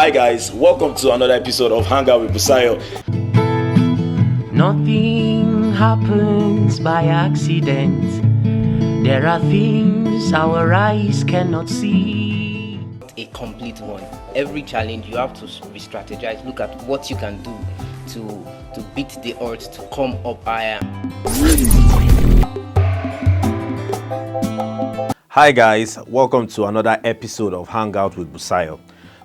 Hi guys, welcome to another episode of Hangout with Busayo. Nothing happens by accident. There are things our eyes cannot see. A complete one. Every challenge you have to re-strategize. Look at what you can do to beat the odds, to come up higher. Hi guys, welcome to another episode of Hangout with Busayo.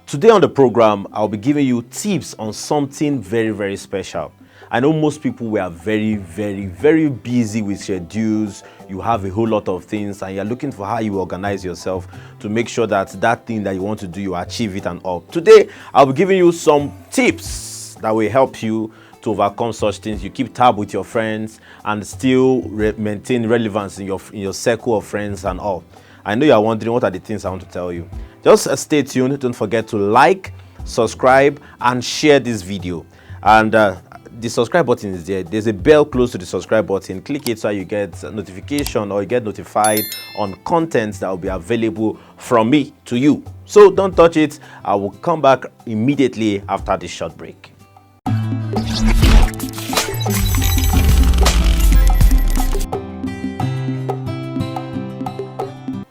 Today on the program, I'll be giving you tips on something very special. I know most people were very busy with schedules. You have a whole lot of things and you're looking for how you organize yourself to make sure that that thing that you want to do, you achieve it and all. Today, I'll be giving you some tips that will help you to overcome such things. You keep tab with your friends and still maintain relevance in your circle of friends and all. I know you are wondering what are the things I want to tell you. Just stay tuned. Don't forget to like, subscribe, and share this video. And the subscribe button is there. There's a bell close to the subscribe button. Click it so you get a notification or you get notified on content that will be available from me to you. So don't touch it. I will come back immediately after this short break.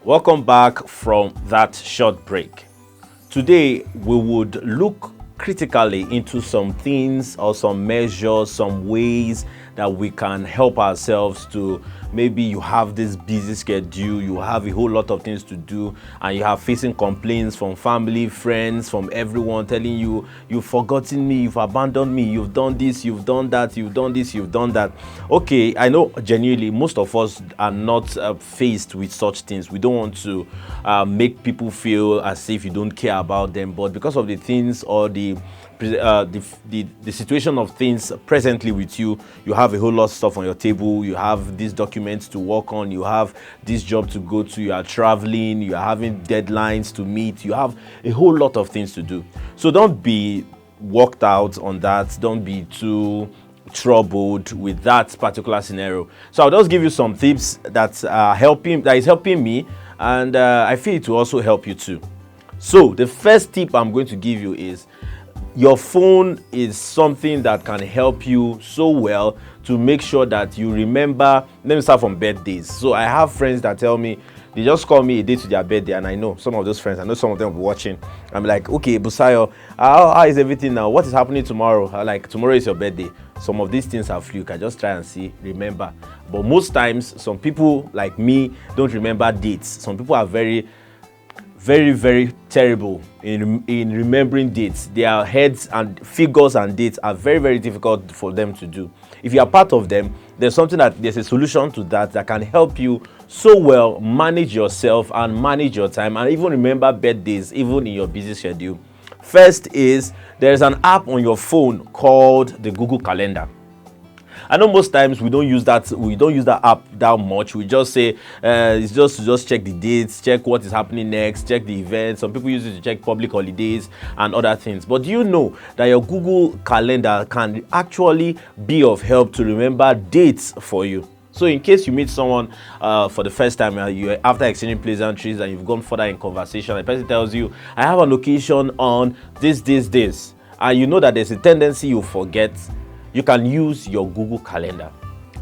Welcome back from that short break. Today, we would look critically into some things or some measures, some ways that we can help ourselves to, maybe you have this busy schedule, you have a whole lot of things to do, and you are facing complaints from family, friends, from everyone telling you, you've forgotten me, you've abandoned me, you've done this, you've done that, you've done this, you've done that. Okay, I know genuinely most of us are not faced with such things. We don't want to make people feel as if you don't care about them, but because of the things or the situation of things presently with you, you have a whole lot of stuff on your table, you have these documents to work on, you have this job to go to, you are traveling, you are having deadlines to meet, you have a whole lot of things to do. So don't be worked out on that, don't be too troubled with that particular scenario. So I'll just give you some tips that is helping me, and I feel it will also help you too. So the first tip I'm going to give you is, your phone is something that can help you so well to make sure that you remember. Let me start from birthdays. So I have friends that tell me, they just call me a day to their birthday, and I know some of those friends, I know some of them will be watching. I'm like, okay, Busayo, how is everything now? What is happening tomorrow? Like, tomorrow is your birthday. Some of these things are fluke. I just try and see, remember. But most times, some people like me don't remember dates. Some people are very terrible in remembering dates. Their heads and figures and dates are very difficult for them to do. If you are part of them, there's a solution to that can help you so well manage yourself and manage your time and even remember birthdays even in your busy schedule. First is, there's an app on your phone called the Google Calendar. I know most times we don't use that app that much. We just say it's just to check the dates, check what is happening next, check the events. Some people use it to check public holidays and other things. But do you know that your Google Calendar can actually be of help to remember dates for you? So in case you meet someone for the first time, after exchanging pleasantries and you've gone further in conversation, the person tells you, I have an occasion on this, and you know that there's a tendency you forget, you can use your Google Calendar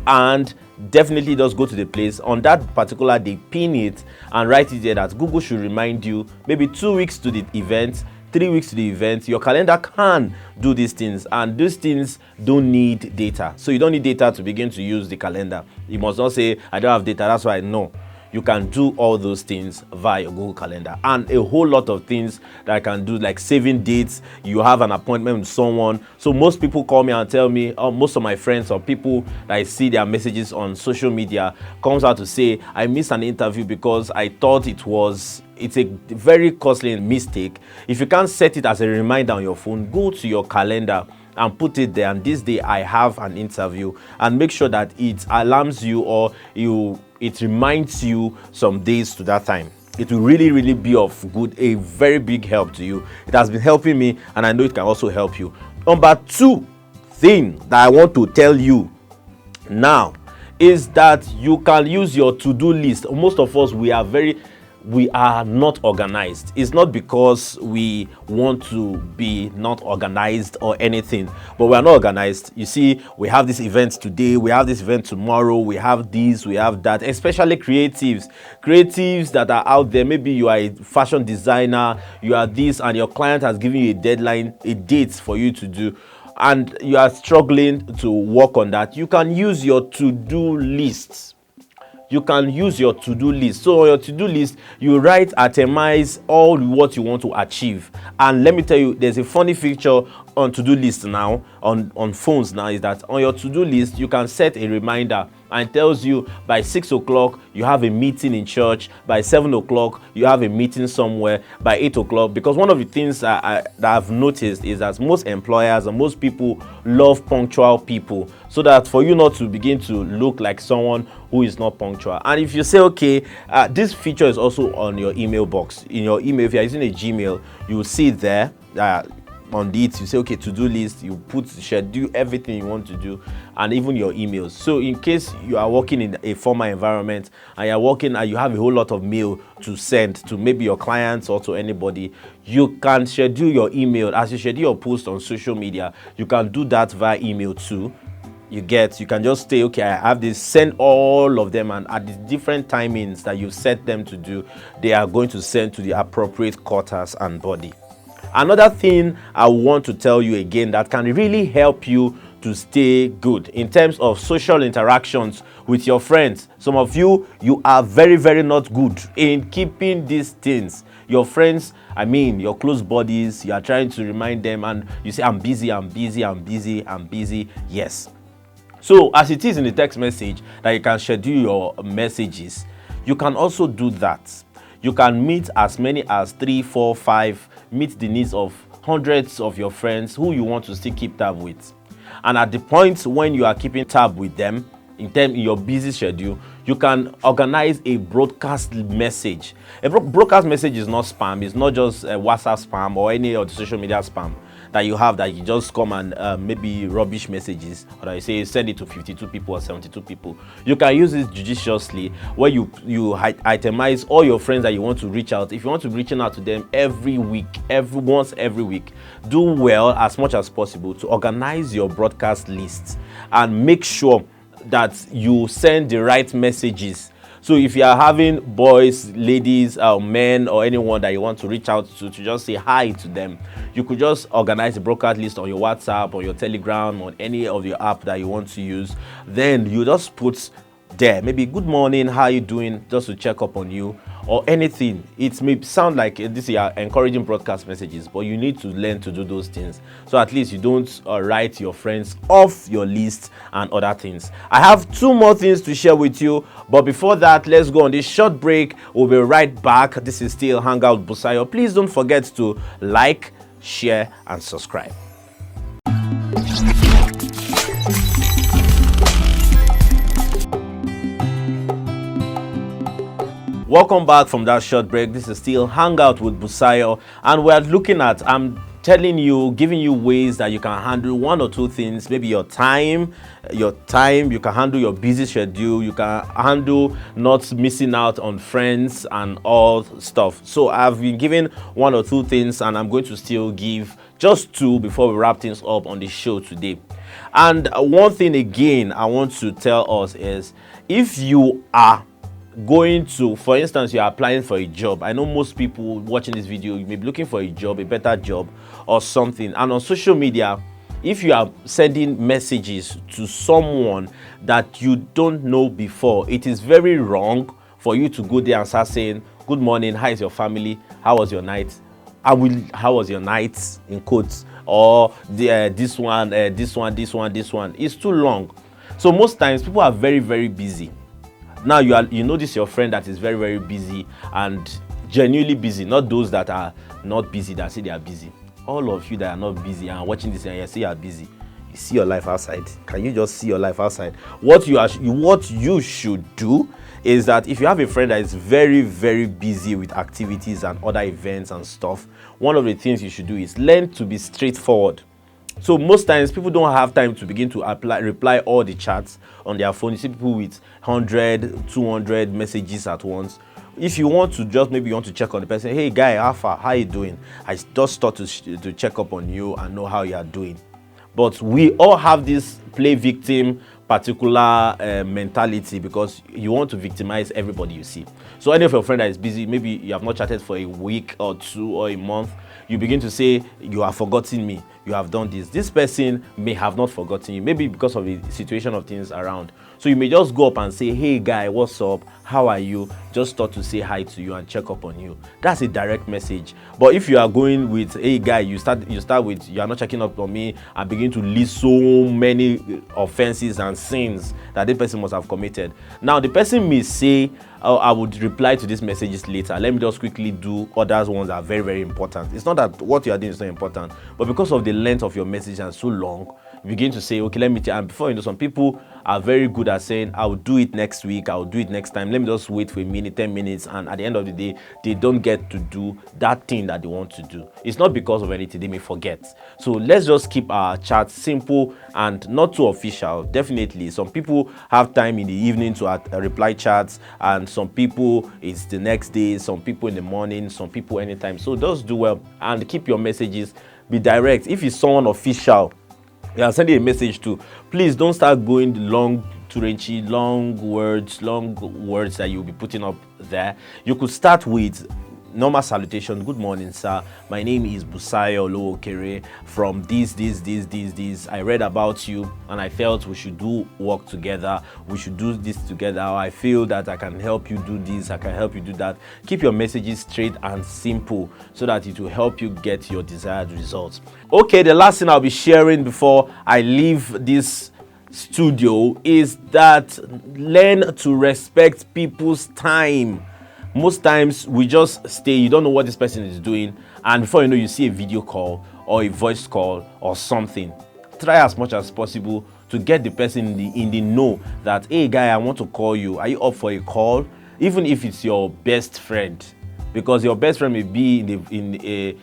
and definitely just go to the place on that particular day, pin it and write it there that Google should remind you maybe 2 weeks to the event, 3 weeks to the event. Your calendar can do these things, and these things don't need data. So you don't need data to begin to use the calendar. You must not say, I don't have data, that's why. No. You can do all those things via your Google Calendar, and a whole lot of things that I can do, like saving dates. You have an appointment with someone. So most people call me and tell me, most of my friends or people that I see their messages on social media comes out to say, I missed an interview because I thought it's a very costly mistake. If you can't set it as a reminder on your phone, go to your calendar and put it there, and this day I have an interview, and make sure that it alarms you or it reminds you some days to that time. It will really be of a very big help to you. It has been helping me, and I know it can also help you. Number 2 thing that I want to tell you now is that you can use your to-do list. Most of us, we are very we are not organized. It's not because we want to be not organized or anything, but we are not organized. You see, we have this event today, we have this event tomorrow, we have this, we have that, especially creatives that are out there. Maybe you are a fashion designer, you are this, and your client has given you a deadline, a date for you to do, and you are struggling to work on that. You can use your to-do lists. You can use your to-do list. So on your to-do list, you itemize all what you want to achieve. And let me tell you, there's a funny feature on to-do list now, on phones now, is that on your to-do list, you can set a reminder, and it tells you by 6 o'clock, you have a meeting in church. By 7 o'clock, you have a meeting somewhere. By 8 o'clock, because one of the things that I've noticed is that most employers and most people love punctual people, so that for you not to begin to look like someone who is not punctual. And if you say, okay, this feature is also on your email box. In your email, if you're using a Gmail, you will see there, on it, you say, okay, to-do list, you put schedule everything you want to do, and even your emails. So in case you are working in a formal environment and you're working and you have a whole lot of mail to send to maybe your clients or to anybody, you can schedule your email. As you schedule your post on social media, you can do that via email too. You can just say, okay, I have this, send all of them, and at the different timings that you set them to do, they are going to send to the appropriate quarters and body. Another thing I want to tell you again that can really help you to stay good in terms of social interactions with your friends. Some of you are very, very not good in keeping these things. Your friends, your close buddies, you are trying to remind them, and you say, I'm busy. Yes. So as it is in the text message that you can schedule your messages, you can also do that. You can meet as many as 3, 4, 5, meet the needs of hundreds of your friends who you want to still keep tab with. And at the point when you are keeping tab with them, in your busy schedule, you can organize a broadcast message. A broadcast message is not spam. It's not just WhatsApp spam or any of the social media spam that you have, that you just come and maybe rubbish messages, or that you say send it to 52 people or 72 people. You can use it judiciously, where you itemize all your friends that you want to reach out. If you want to reach out to them every week, once every week, do well as much as possible to organize your broadcast list and make sure that you send the right messages. So if you are having boys, ladies, men, or anyone that you want to reach out to just say hi to them, you could just organize a broadcast list on your WhatsApp or your Telegram or any of your app that you want to use. Then you just put there, maybe good morning, how are you doing, just to check up on you, or anything. It may sound like this is encouraging broadcast messages, but you need to learn to do those things, so at least you don't write your friends off your list and other things. I have 2 more things to share with you, but before that, let's go on this short break. We'll be right back. This is still Hangout Busayo. Please don't forget to like, share, and subscribe. Welcome back from that short break. This is still Hangout with Busayo, and we're looking at, I'm telling you, giving you ways that you can handle 1 or 2 things. Maybe your time, you can handle your busy schedule, you can handle not missing out on friends and all stuff. So I've been giving 1 or 2 things, and I'm going to still give just 2 before we wrap things up on the show today. And one thing again I want to tell us is, if you are going to, for instance, you are applying for a job. I know most people watching this video, you may be looking for a job, a better job or something, and on social media, if you are sending messages to someone that you don't know before, it is very wrong for you to go there and start saying, good morning, how is your family, how was your night, how was your night, in quotes, or this one. It's too long. So most times people are very, very busy. Now you notice your friend that is very, very busy and genuinely busy, not those that are not busy that say they are busy. All of you that are not busy and watching this and you say you are busy, you see your life outside. Can you just see your life outside? What you should do is that if you have a friend that is very, very busy with activities and other events and stuff, one of the things you should do is learn to be straightforward So most times people don't have time to begin to reply all the chats on their phone. You see people with 100, 200 messages at once. If you want to just maybe you want to check on the person, hey guy, Alpha, how you doing? I just thought to check up on you and know how you are doing. But we all have this play victim particular mentality, because you want to victimize everybody you see. So any of your friend that is busy, maybe you have not chatted for a week or two or a month, you begin to say, you have forgotten me, you have done this. This person may have not forgotten you, maybe because of the situation of things around. So you may just go up and say, hey guy, what's up? How are you? Just thought to say hi to you and check up on you. That's a direct message. But if you are going with, hey guy, you start with, you are not checking up on me, and begin to list so many offenses and sins that the person must have committed. Now the person may say, oh, I would reply to these messages later. Let me just quickly do others ones that are very, very important. It's not that what you are doing is not important, but because of the length of your message and so long, you begin to say, okay, let me and before you know, some people are very good at saying, I will do it next week, I will do it next time, let me just wait for a minute, 10 minutes, and at the end of the day, they don't get to do that thing that they want to do. It's not because of anything, they may forget. So let's just keep our chat simple and not too official. Definitely, some people have time in the evening to reply chats, and some people it's the next day, some people in the morning, some people anytime. So just do well and keep your messages, be direct. If it's someone official you are sending a message to, please don't start going long words that you'll be putting up there. You could start with normal salutation. Good morning, sir. My name is Busayo Lookere from this. I read about you and I felt we should do work together. We should do this together. I feel that I can help you do this. I can help you do that. Keep your messages straight and simple so that it will help you get your desired results. Okay, the last thing I'll be sharing before I leave this studio is that learn to respect people's time. Most times we just stay, you don't know what this person is doing, and before you know, you see a video call or a voice call or something. Try as much as possible to get the person in the know that, hey guy, I want to call you, are you up for a call? Even if it's your best friend, because your best friend may be in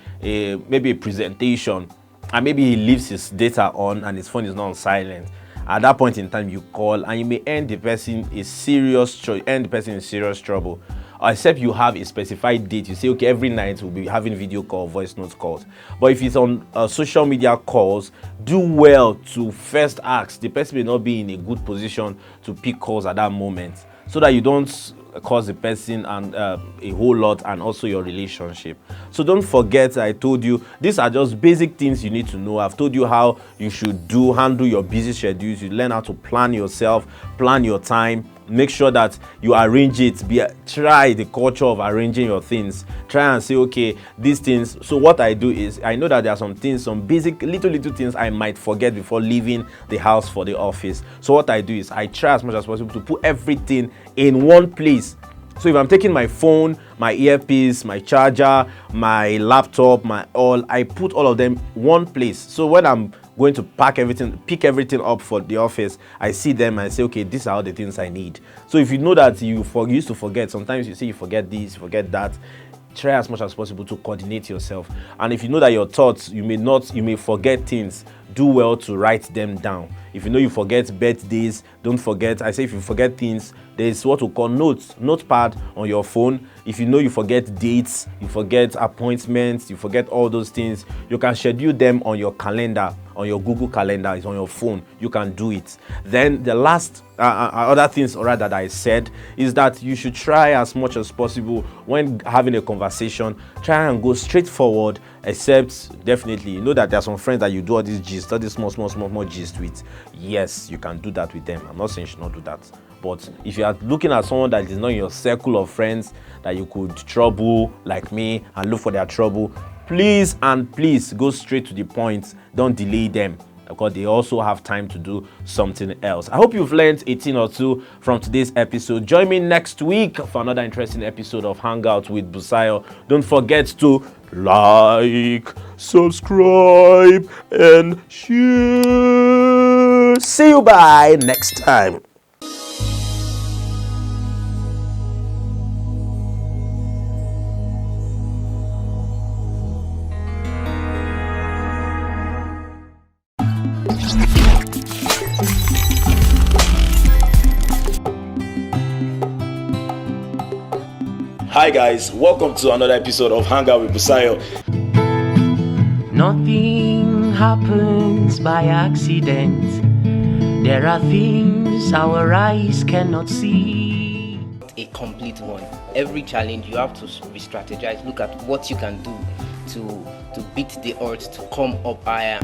maybe a presentation, and maybe he leaves his data on and his phone is not on silent. At that point in time, you call and you may end the person in serious trouble. Except you have a specified date. You say, okay, every night we'll be having video call, voice note calls. But if it's on social media calls, do well to first ask. The person may not be in a good position to pick calls at that moment, so that you don't cause the person and a whole lot, and also your relationship. So don't forget, I told you these are just basic things you need to know. I've told you how you should handle your busy schedules. You learn how to plan yourself, plan your time. Make sure that you arrange it. Try the culture of arranging your things. Try and say, okay, these things. So what I do is, I know that there are some things, some basic little things I might forget before leaving the house for the office. So what I do is, I try as much as possible to put everything in one place. So if I'm taking my phone, my earpiece, my charger, my laptop, I put all of them one place. So when I'm going to pick everything up for the office, I see them and I say, okay, these are all the things I need. So if you know that you used to forget, sometimes you say you forget this, you forget that, try as much as possible to coordinate yourself. And if you know that your thoughts, you may forget things, do well to write them down. If you know you forget birthdays, don't forget. I say if you forget things, there's what we call notepad on your phone. If you know you forget dates, you forget appointments, you forget all those things, you can schedule them on your calendar, on your Google Calendar. It's on your phone. You can do it. Then the last other things that I said is that you should try as much as possible when having a conversation, try and go straight forward, except definitely you know that there are some friends that you do all these gist, all these small gist with. Yes, you can do that with them. I'm not saying you should not do that. But if you are looking at someone that is not in your circle of friends that you could trouble like me and look for their trouble, please go straight to the point. Don't delay them, because they also have time to do something else. I hope you've learned a thing or two from today's episode. Join me next week for another interesting episode of Hangout with Busayo. Don't forget to like, subscribe, and share. See you bye next time. Hi guys, welcome to another episode of Hangout with Busayo. Nothing happens by accident. There are things our eyes cannot see. A complete one. Every challenge you have to re-strategize. Look at what you can do to beat the odds, to come up higher.